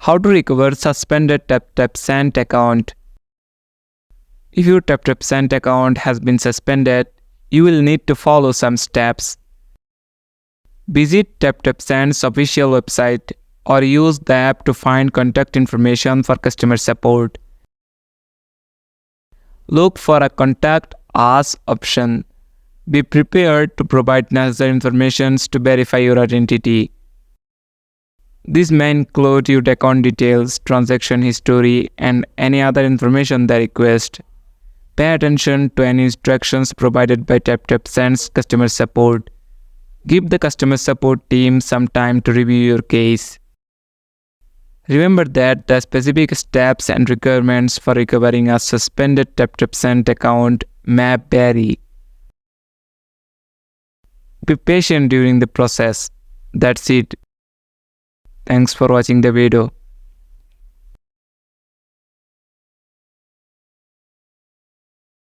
How to recover suspended TapTap Send account. If your TapTap Send account has been suspended, you will need to follow some steps. Visit TapTap Send's official website or use the app to find contact information for customer support. Look for a Contact Us option. Be prepared to provide necessary information to verify your identity. This may include your account details, transaction history, and any other information they request. Pay attention to any instructions provided by TapTap Send's customer support. Give the customer support team some time to review your case. Remember that the specific steps and requirements for recovering a suspended TapTap Send account may vary. Be patient during the process. That's it. Thanks for watching the video.